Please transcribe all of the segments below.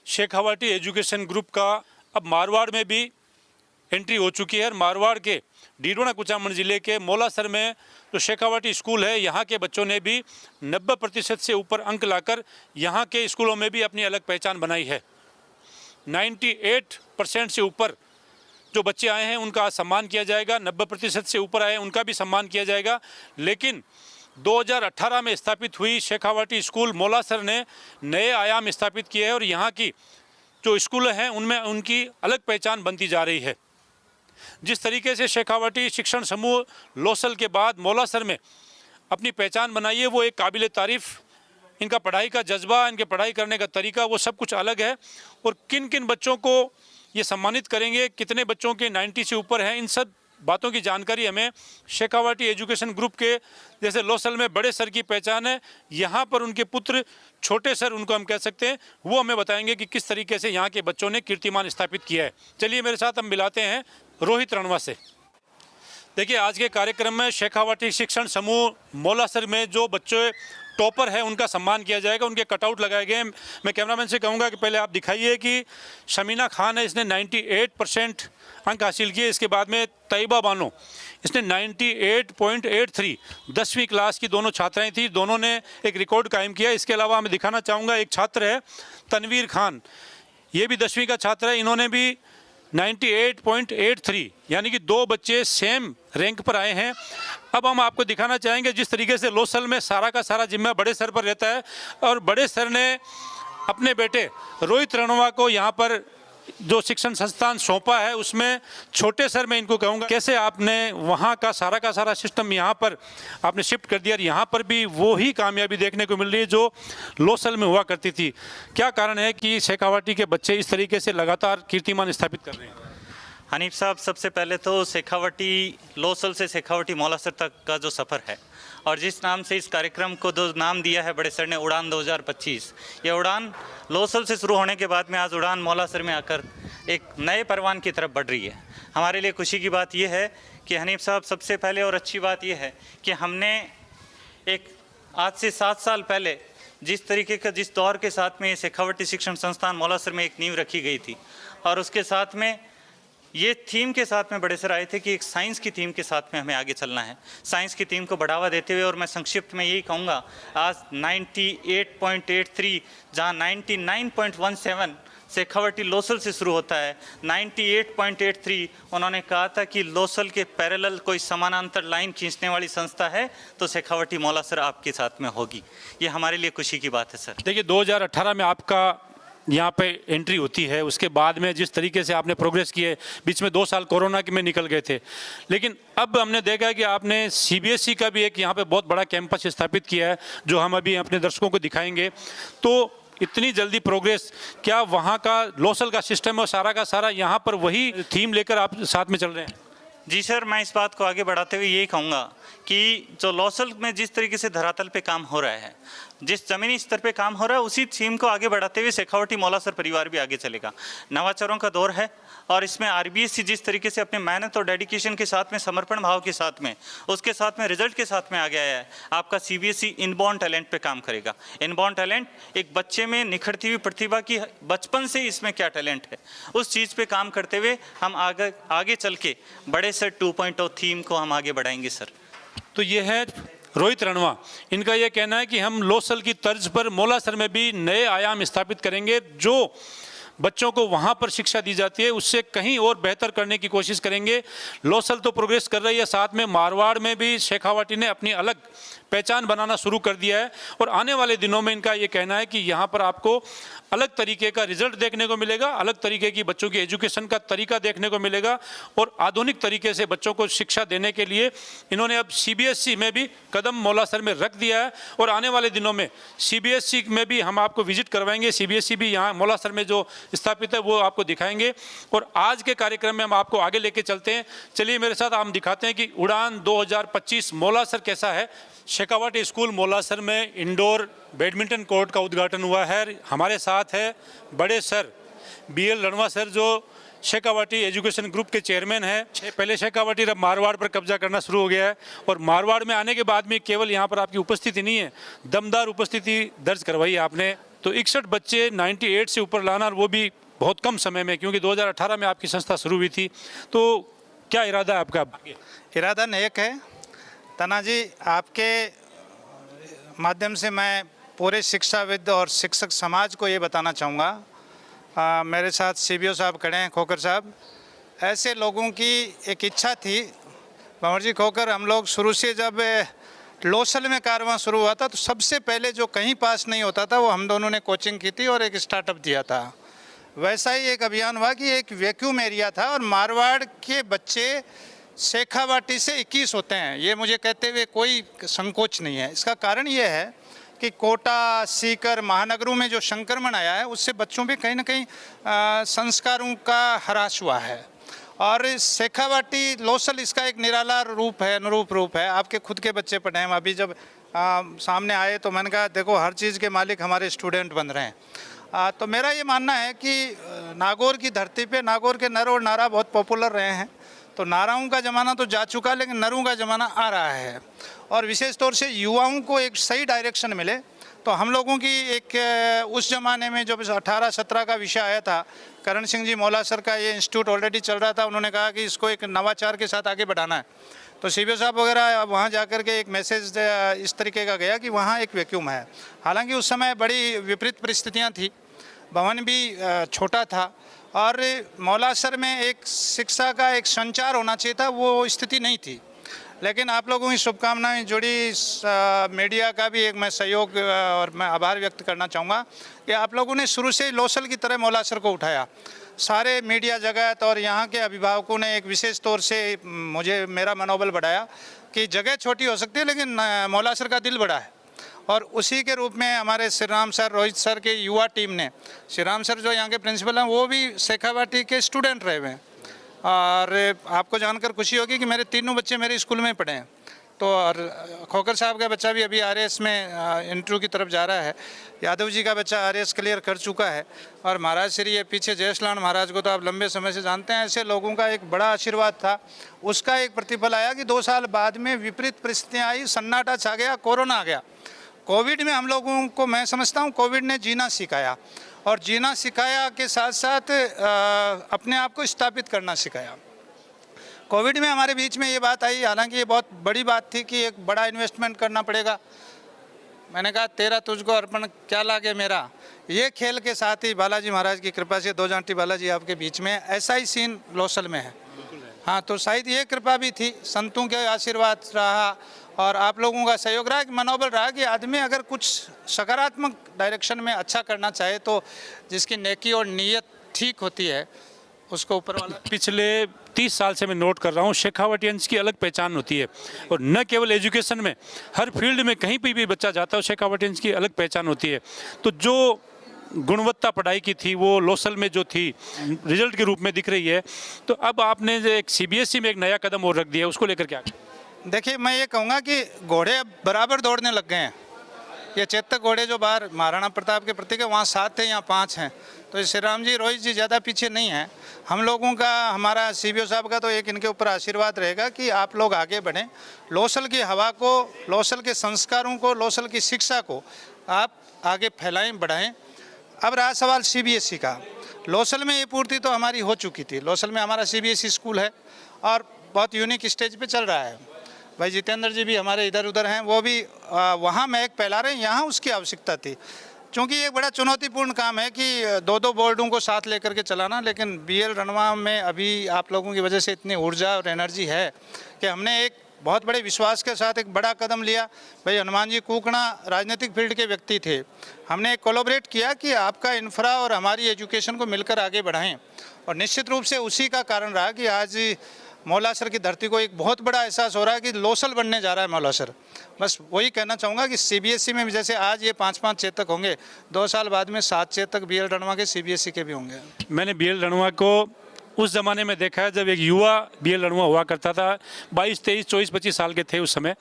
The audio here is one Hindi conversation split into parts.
शेखावाटी एजुकेशन ग्रुप का अब मारवाड़ में भी एंट्री हो चुकी है। मारवाड़ के डीडवाना कुचामन ज़िले के मौलासर में जो शेखावाटी स्कूल है, यहाँ के बच्चों ने भी 90% से ऊपर अंक लाकर यहाँ के स्कूलों में भी अपनी अलग पहचान बनाई है। 98% से ऊपर जो बच्चे आए हैं उनका सम्मान किया जाएगा, 90% से ऊपर आए उनका भी सम्मान किया जाएगा। लेकिन 2018 में स्थापित हुई शेखावाटी स्कूल मौलासर ने नए आयाम स्थापित किए हैं और यहाँ की जो स्कूल हैं उनमें उनकी अलग पहचान बनती जा रही है। जिस तरीके से शेखावाटी शिक्षण समूह लोसल के बाद मौलासर में अपनी पहचान बनाई है, वो एक काबिल तारीफ़, इनका पढ़ाई का जज्बा, इनके पढ़ाई करने का तरीका, वो सब कुछ अलग है। और किन किन बच्चों को ये सम्मानित करेंगे, कितने बच्चों के 90 से ऊपर हैं, इन सब बातों की जानकारी हमें शेखावाटी एजुकेशन ग्रुप के जैसे लोसल में बड़े सर की पहचान है, यहाँ पर उनके पुत्र छोटे सर उनको हम कह सकते हैं, वो हमें बताएंगे कि किस तरीके से यहाँ के बच्चों ने कीर्तिमान स्थापित किया है। चलिए मेरे साथ हम मिलाते हैं रोहित रणवा से। देखिए, आज के कार्यक्रम में शेखावाटी शिक्षण समूह मौलासर में जो बच्चे टॉपर है उनका सम्मान किया जाएगा, उनके कटआउट लगाए गए हैं। मैं कैमरामैन से कहूँगा कि पहले आप दिखाइए कि शमीना खान है, इसने 98% अंक हासिल किए। इसके बाद में तैयबा बानो, इसने 98.83, 10वीं क्लास की दोनों छात्राएं थी, दोनों ने एक रिकॉर्ड कायम किया। इसके अलावा मैं दिखाना चाहूँगा एक छात्र है तनवीर खान, ये भी 10वीं का छात्र है, इन्होंने भी 98.83, यानी कि दो बच्चे सेम रैंक पर आए हैं। अब हम आपको दिखाना चाहेंगे जिस तरीके से लोसल में सारा का सारा जिम्मा बड़े सर पर रहता है और बड़े सर ने अपने बेटे रोहित रणवा को यहाँ पर जो शिक्षण संस्थान सौंपा है, उसमें छोटे सर मैं इनको कहूँगा कैसे आपने वहाँ का सारा सिस्टम यहाँ पर आपने शिफ्ट कर दिया और यहाँ पर भी वो ही कामयाबी देखने को मिल रही है जो लोसल में हुआ करती थी। क्या कारण है कि शेखावाटी के बच्चे इस तरीके से लगातार कीर्तिमान स्थापित कर रहे हैं? हनीफ साहब, सबसे पहले तो शेखावाटी लोसल से शेखावाटी मौलासर तक का जो सफ़र है और जिस नाम से इस कार्यक्रम को जो नाम दिया है बड़े सर ने, उड़ान 2025, ये उड़ान लोसल से शुरू होने के बाद में आज उड़ान मौलासर में आकर एक नए परवान की तरफ बढ़ रही है। हमारे लिए खुशी की बात यह है कि हनीफ साहब, सबसे पहले और अच्छी बात यह है कि हमने एक आज से 7 साल पहले जिस तरीके का जिस दौर के साथ में शेखावाटी शिक्षण संस्थान मौलासर में एक नींव रखी गई थी और उसके साथ में ये थीम के साथ में बड़े सर आए थे कि एक साइंस की थीम के साथ में हमें आगे चलना है, साइंस की थीम को बढ़ावा देते हुए। और मैं संक्षिप्त में यही कहूँगा, आज 98.83 जहाँ 99.17 शेखावाटी लोसल से शुरू होता है, 98.83 उन्होंने कहा था कि लोसल के पैरेलल कोई समानांतर लाइन खींचने वाली संस्था है तो शेखावाटी मौलासर आपके साथ में होगी। ये हमारे लिए खुशी की बात है सर। देखिए, 2018 में आपका यहाँ पे एंट्री होती है, उसके बाद में जिस तरीके से आपने प्रोग्रेस किए, बीच में 2 साल कोरोना के में निकल गए थे, लेकिन अब हमने देखा है कि आपने सीबीएसई का भी एक यहाँ पे बहुत बड़ा कैंपस स्थापित किया है जो हम अभी अपने दर्शकों को दिखाएंगे। तो इतनी जल्दी प्रोग्रेस, क्या वहाँ का लोसल का सिस्टम और सारा का सारा यहाँ पर वही थीम लेकर आप साथ में चल रहे हैं? जी सर, मैं इस बात को आगे बढ़ाते हुए यही कहूँगा कि जो लोसल में जिस तरीके से धरातल पे काम हो रहा है, जिस ज़मीनी स्तर पे काम हो रहा है, उसी थीम को आगे बढ़ाते हुए शेखावाटी मौलासर परिवार भी आगे चलेगा। नवाचारों का दौर है और इसमें आरबीएससी जिस तरीके से अपने मेहनत और डेडिकेशन के साथ में, समर्पण भाव के साथ में, उसके साथ में रिजल्ट के साथ में आ गया है। आपका सीबीएसई इनबॉर्न टैलेंट पे काम करेगा। इनबॉर्न टैलेंट एक बच्चे में निखरती हुई प्रतिभा की बचपन से इसमें क्या टैलेंट है, उस चीज़ पे काम करते हुए हम आगे चल के बड़े सर 2.0 थीम को हम आगे बढ़ाएंगे सर। तो ये है रोहित रणवा, इनका यह कहना है कि हम लोसल की तर्ज पर मौलासर में भी नए आयाम स्थापित करेंगे, जो बच्चों को वहाँ पर शिक्षा दी जाती है उससे कहीं और बेहतर करने की कोशिश करेंगे। लोसल तो प्रोग्रेस कर रही है, साथ में मारवाड़ में भी शेखावाटी ने अपनी अलग पहचान बनाना शुरू कर दिया है और आने वाले दिनों में इनका ये कहना है कि यहाँ पर आपको अलग तरीके का रिजल्ट देखने को मिलेगा, अलग तरीके की बच्चों की एजुकेशन का तरीका देखने को मिलेगा और आधुनिक तरीके से बच्चों को शिक्षा देने के लिए इन्होंने अब सीबीएसई में भी कदम मौलासर में रख दिया है और आने वाले दिनों में सीबीएसई में भी हम आपको विजिट करवाएंगे। सीबीएसई भी यहाँ मौलासर में जो स्थापित है वो आपको दिखाएंगे और आज के कार्यक्रम में हम आपको आगे लेके चलते हैं। चलिए मेरे साथ हम दिखाते हैं कि उड़ान 2025 मौलासर कैसा है। शेखावाटी स्कूल मौलासर में इंडोर बैडमिंटन कोर्ट का उद्घाटन हुआ है। हमारे साथ है बड़े सर बीएल रणवा सर, जो शेखावाटी एजुकेशन ग्रुप के चेयरमैन है। पहले शेखावाटी अब मारवाड़ पर कब्जा करना शुरू हो गया है और मारवाड़ में आने के बाद में केवल यहाँ पर आपकी उपस्थिति नहीं है, दमदार उपस्थिति दर्ज करवाई आपने। तो 61 बच्चे 98 से ऊपर लाना, और वो भी बहुत कम समय में, क्योंकि 2018 में आपकी संस्था शुरू हुई थी। तो क्या इरादा है आपका? इरादा नेक है। तनाजी, आपके माध्यम से मैं पूरे शिक्षाविद और शिक्षक समाज को ये बताना चाहूँगा, मेरे साथ सीबीओ साहब खड़े हैं, खोकर साहब, ऐसे लोगों की एक इच्छा थी। भंवर जी खोकर, हम लोग शुरू से जब लोसल में कारवां शुरू हुआ था तो सबसे पहले जो कहीं पास नहीं होता था वो हम दोनों ने कोचिंग की थी और एक स्टार्टअप दिया था। वैसा ही एक अभियान हुआ कि एक वैक्यूम एरिया था और मारवाड़ के बच्चे शेखावाटी से 21 होते हैं। ये मुझे कहते हुए कोई संकोच नहीं है। इसका कारण ये है कि कोटा, सीकर, महानगरों में जो संक्रमण आया है उससे बच्चों पे कहीं ना कहीं संस्कारों का ह्रास हुआ है। और शेखावाटी लोसल इसका एक निराला रूप है, अनुरूप रूप है। आपके खुद के बच्चे पढ़े हैं। अभी जब सामने आए तो मैंने कहा देखो, हर चीज़ के मालिक हमारे स्टूडेंट बन रहे हैं। तो मेरा ये मानना है कि नागौर की धरती पे नागौर के नर और नारा बहुत पॉपुलर रहे हैं। तो नाराओं का ज़माना तो जा चुका, लेकिन नरों का ज़माना आ रहा है। और विशेष तौर से युवाओं को एक सही डायरेक्शन मिले। तो हम लोगों की एक उस ज़माने में जब 18-17 का विषय आया था, करण सिंह जी मौला सर का ये इंस्टीट्यूट ऑलरेडी चल रहा था, उन्होंने कहा कि इसको एक नवाचार के साथ आगे बढ़ाना है। तो सीबीओ साहब वगैरह वहाँ जाकर के एक मैसेज इस तरीके का गया कि वहाँ एक वैक्यूम है। हालांकि उस समय बड़ी विपरीत परिस्थितियाँ थी, भवन भी छोटा था और मौला सर में एक शिक्षा का एक संचार होना चाहिए था, वो स्थिति नहीं थी। लेकिन आप लोगों की शुभकामनाएं जुड़ी, मीडिया का भी एक मैं सहयोग और मैं आभार व्यक्त करना चाहूँगा कि आप लोगों ने शुरू से ही लोसल की तरह मौला सर को उठाया। सारे मीडिया जगत और यहाँ के अभिभावकों ने एक विशेष तौर से मेरा मनोबल बढ़ाया कि जगह छोटी हो सकती है लेकिन मौला सर का दिल बड़ा है। और उसी के रूप में हमारे श्री राम सर, रोहित सर के युवा टीम ने, श्री राम सर जो यहाँ के प्रिंसिपल हैं वो भी शेखावाटी के स्टूडेंट रहे हुए हैं। और आपको जानकर खुशी होगी कि मेरे तीनों बच्चे मेरे स्कूल में पढ़े हैं। तो और खोकर साहब का बच्चा भी अभी आरएएस में इंटरव्यू की तरफ जा रहा है। यादव जी का बच्चा आरएएस क्लियर कर चुका है। और महाराज श्री ये पीछे जयसलाल महाराज को तो आप लंबे समय से जानते हैं। ऐसे लोगों का एक बड़ा आशीर्वाद था, उसका एक प्रतिफल आया कि 2 साल बाद में विपरीत परिस्थितियाँ आई, सन्नाटा छा गया, कोरोना आ गया। कोविड में हम लोगों को, मैं समझता हूँ कोविड ने जीना सिखाया, और जीना सिखाया के साथ साथ अपने आप को स्थापित करना सिखाया। कोविड में हमारे बीच में ये बात आई, हालांकि ये बहुत बड़ी बात थी कि एक बड़ा इन्वेस्टमेंट करना पड़ेगा। मैंने कहा तेरा तुझको अर्पण क्या लागे मेरा। ये खेल के साथ ही बालाजी महाराज की कृपा से 2 जांटी बालाजी आपके बीच में, ऐसा ही सीन लोसल में है। हाँ, तो शायद ये कृपा भी थी, संतों के आशीर्वाद रहा और आप लोगों का सहयोग रहा, कि मनोबल रहा कि आदमी अगर कुछ सकारात्मक डायरेक्शन में अच्छा करना चाहे तो जिसकी नेकी और नीयत ठीक होती है उसको ऊपर वाला। पिछले 30 साल से मैं नोट कर रहा हूँ, शेखावाटियंस की अलग पहचान होती है। और न केवल एजुकेशन में, हर फील्ड में कहीं पे भी बच्चा जाता है शेखावाटियंस की अलग पहचान होती है। तो जो गुणवत्ता पढ़ाई की थी वो लोसल में जो थी रिजल्ट के रूप में दिख रही है। तो अब आपने जो एक सीबीएसई में एक नया कदम और रख दिया, उसको लेकर क्या? देखिए, मैं ये कहूँगा कि घोड़े अब बराबर दौड़ने लग गए हैं। ये चेतक घोड़े जो बाहर महाराणा प्रताप के प्रतीक है, वहाँ 7 थे, यहाँ 5 हैं। तो श्री राम जी, रोहित जी ज़्यादा पीछे नहीं हैं। हम लोगों का, हमारा सीबीओ साहब का तो एक इनके ऊपर आशीर्वाद रहेगा कि आप लोग आगे बढ़ें, लोसल की हवा को, लोसल के संस्कारों को, लोसल की शिक्षा को आप आगे फैलाएं, बढ़ाएं। अब रहा सवाल सीबीएसई का। लोसल में ये पूर्ति तो हमारी हो चुकी थी। लोसल में हमारा सीबीएसई स्कूल है और बहुत यूनिक स्टेज पे चल रहा है। भाई जितेंद्र जी भी हमारे इधर उधर हैं, वो भी वहाँ महक फैला रहे हैं। यहाँ उसकी आवश्यकता थी, क्योंकि ये बड़ा चुनौतीपूर्ण काम है कि 2-2 बोर्डों को साथ लेकर के चलाना। लेकिन बीएल रणवा में अभी आप लोगों की वजह से इतनी ऊर्जा और एनर्जी है कि हमने एक बहुत बड़े विश्वास के साथ एक बड़ा कदम लिया। भाई हनुमान जी कुकणा राजनीतिक फील्ड के व्यक्ति थे, हमने कोलैबोरेट किया कि आपका इंफ्रा और हमारी एजुकेशन को मिलकर आगे बढ़ाएं। और निश्चित रूप से उसी का कारण रहा कि आज मौलासर की धरती को एक बहुत बड़ा एहसास हो रहा है कि लोसल बनने जा रहा है मौलासर। बस वही कहना चाहूँगा कि सीबीएसई में भी जैसे आज ये 5-5 चेतक होंगे, 2 साल बाद में 7 चेतक बीएल रणवा के सीबीएसई के भी होंगे। मैंने बीएल रणवा को उस ज़माने में देखा है जब एक युवा बीएल रणवा हुआ करता था। 22, 23, 24, 25 साल के थे उस समय।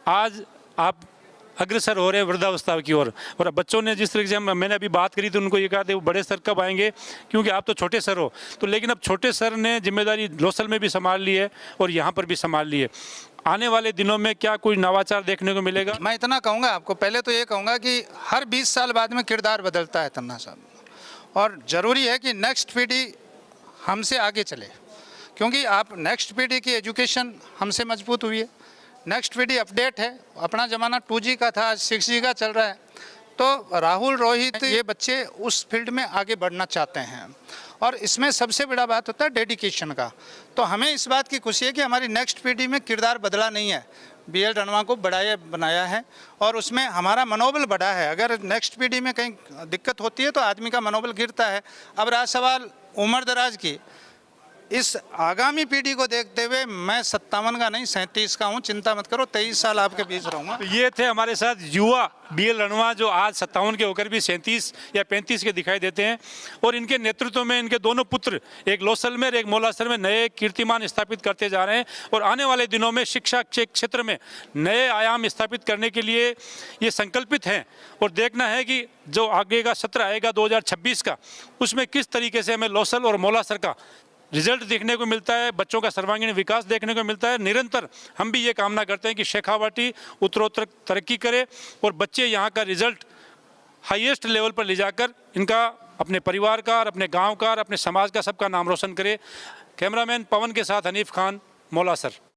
आज आप अग्रसर हो रहे हैं वृद्धावस्था की ओर। और बच्चों ने जिस तरीके से मैंने अभी बात करी तो उनको ये कहा था वो बड़े सर कब आएंगे, क्योंकि आप तो छोटे सर हो। तो लेकिन अब छोटे सर ने जिम्मेदारी लोसल में भी संभाल ली है और यहाँ पर भी संभाल ली है। आने वाले दिनों में क्या कोई नवाचार देखने को मिलेगा? मैं इतना कहूँगा आपको, पहले तो ये कहूँगा कि हर 20 साल बाद में किरदार बदलता है तन्ना साहब, और ज़रूरी है कि नेक्स्ट पीढ़ी हमसे आगे चले, क्योंकि आप नेक्स्ट पीढ़ी की एजुकेशन हमसे मजबूत हुई है, नेक्स्ट पीढ़ी अपडेट है। अपना ज़माना 2G का था, आज 6G का चल रहा है। तो राहुल, रोहित, ये बच्चे उस फील्ड में आगे बढ़ना चाहते हैं, और इसमें सबसे बड़ा बात होता है डेडिकेशन का। तो हमें इस बात की खुशी है कि हमारी नेक्स्ट पीढ़ी में किरदार बदला नहीं है, BL रणवा को बनाया है, और उसमें हमारा मनोबल बढ़ा है। अगर नेक्स्ट पीढ़ी में कहीं दिक्कत होती है तो आदमी का मनोबल गिरता है। अब रहा सवाल उम्र दराज की, इस आगामी पीढ़ी को देखते हुए मैं 57 का नहीं 37 का हूँ, चिंता मत करो, 23 साल आपके बीच रहूँगा। तो ये थे हमारे साथ युवा BL रणवा, जो आज 57 के होकर भी 37 या 35 के दिखाई देते हैं, और इनके नेतृत्व में इनके दोनों पुत्र, एक लोसल में एक मोलासर में, नए कीर्तिमान स्थापित करते जा रहे हैं, और आने वाले दिनों में शिक्षा के क्षेत्र में नए आयाम स्थापित करने के लिए ये संकल्पित हैं। और देखना है कि जो आगे का सत्र आएगा 2026 का, उसमें किस तरीके से हमें लोसल और मोलासर का रिजल्ट देखने को मिलता है, बच्चों का सर्वांगीण विकास देखने को मिलता है। निरंतर हम भी ये कामना करते हैं कि शेखावाटी उत्तरोत्तर तरक्की करे और बच्चे यहाँ का रिजल्ट हाईएस्ट लेवल पर ले जाकर इनका, अपने परिवार का और अपने गांव का और अपने समाज का, सबका नाम रोशन करे। कैमरामैन पवन के साथ हनीफ खान, मोलासर।